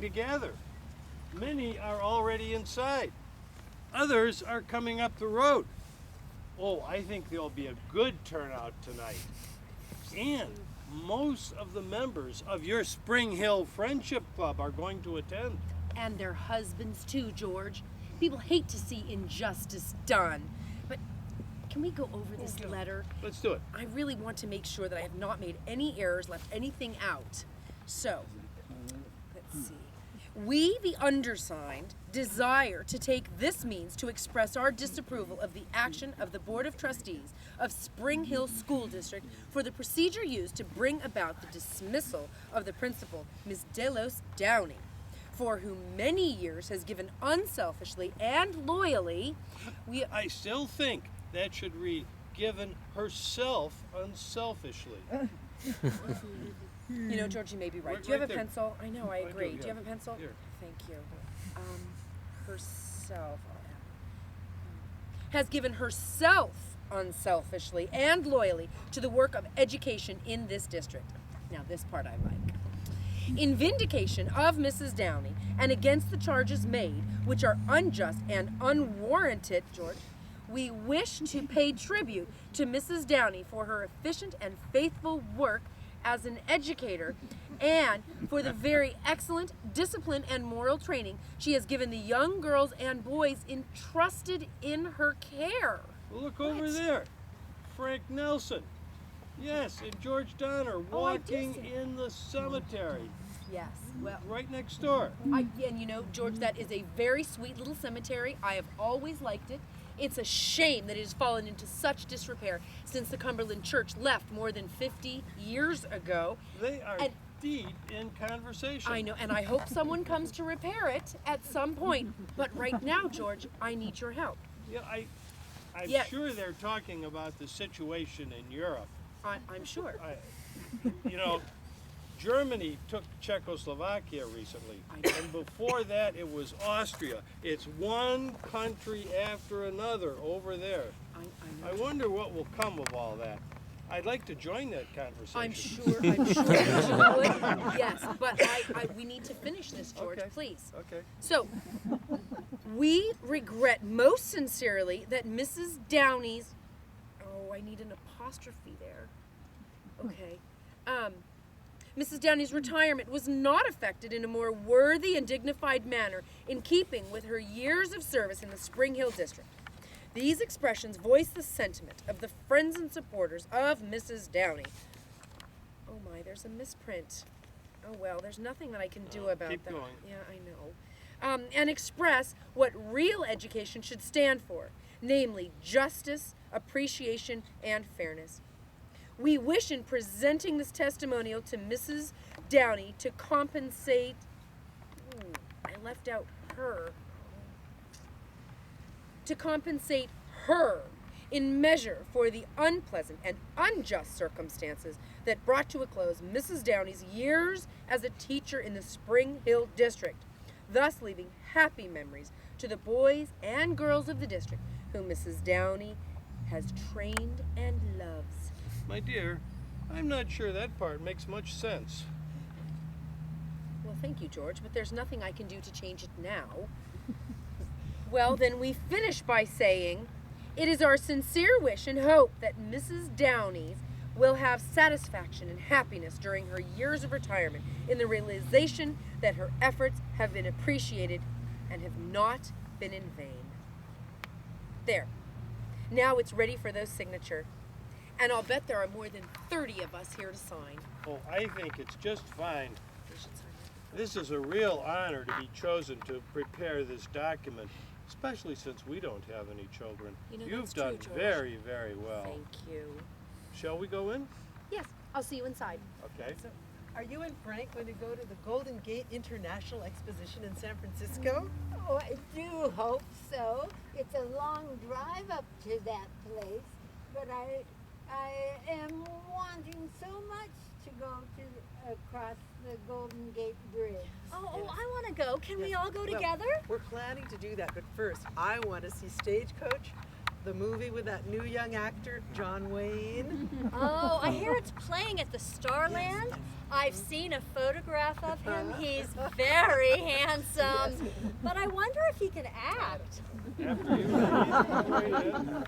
together. Many are already inside. Others are coming up the road. Oh, I think there'll be a good turnout tonight. And most of the members of your Spring Hill Friendship Club are going to attend. And their husbands too, George. People hate to see injustice done. But can we go over this letter? Let's do it. I really want to make sure that I have not made any errors, left anything out. So, let's see. We, the undersigned, desire to take this means to express our disapproval of the action of the Board of Trustees of Spring Hill School District for the procedure used to bring about the dismissal of the principal, Ms. Delos Downie, for whom many years has given unselfishly and loyally. I still think that should read, given herself unselfishly. You know, George, you may be right. Do you have a pencil? I know, I agree. Do you have a pencil? Here. Thank you. Herself has given herself unselfishly and loyally to the work of education in this district. Now, this part I like. In vindication of Mrs. Downie and against the charges made, which are unjust and unwarranted, George, we wish to pay tribute to Mrs. Downie for her efficient and faithful work as an educator and for the very excellent discipline and moral training she has given the young girls and boys entrusted in her care. Look over there. Frank Nelson. Yes, and George Donner walking in the cemetery. Yes, well, right next door. And you know, George, that is a very sweet little cemetery. I have always liked it. It's a shame that it has fallen into such disrepair since the Cumberland Church left more than 50 years ago. They are deep in conversation. I know, and I hope someone comes to repair it at some point. But right now, George, I need your help. Yeah, I'm sure they're talking about the situation in Europe. I'm sure. You know, Germany took Czechoslovakia recently, and before that it was Austria. It's one country after another over there. I wonder what will come of all that. I'd like to join that conversation. I'm sure you would. Yes, but we need to finish this, George, please. Okay. So, we regret most sincerely that Mrs. Downie's, I need an apostrophe there. Okay. Mrs. Downie's retirement was not effected in a more worthy and dignified manner in keeping with her years of service in the Spring Hill District. These expressions voice the sentiment of the friends and supporters of Mrs. Downie. Oh my, there's a misprint. Oh well, there's nothing that I can do about keep that. Going. Yeah, I know. And express what real education should stand for, namely justice, appreciation, and fairness. We wish in presenting this testimonial to Mrs. Downie to compensate, I left out her, to compensate her in measure for the unpleasant and unjust circumstances that brought to a close Mrs. Downie's years as a teacher in the Spring Hill District, thus leaving happy memories to the boys and girls of the district whom Mrs. Downie has trained and loves. My dear, I'm not sure that part makes much sense. Well, thank you, George, but there's nothing I can do to change it now. Well, then we finish by saying, it is our sincere wish and hope that Mrs. Downie will have satisfaction and happiness during her years of retirement in the realization that her efforts have been appreciated and have not been in vain. There. Now it's ready for those signature. And I'll bet there are more than 30 of us here to sign. Oh, I think it's just fine. This is a real honor to be chosen to prepare this document, especially since we don't have any children. You know, You've done true, very, very well. Thank you. Shall we go in? Yes, I'll see you inside. Okay. So, are you and Frank going to go to the Golden Gate International Exposition in San Francisco? Oh, I do hope so. It's a long drive up to that place, but I am wanting so much to go to across the Golden Gate Bridge. Oh, I want to go. Can we all go together? We're planning to do that, but first, I want to see Stagecoach the movie with that new young actor, John Wayne. Oh, I hear it's playing at the Starland. I've seen a photograph of him. He's very handsome. But I wonder if he can act. After you, ladies, go right ahead.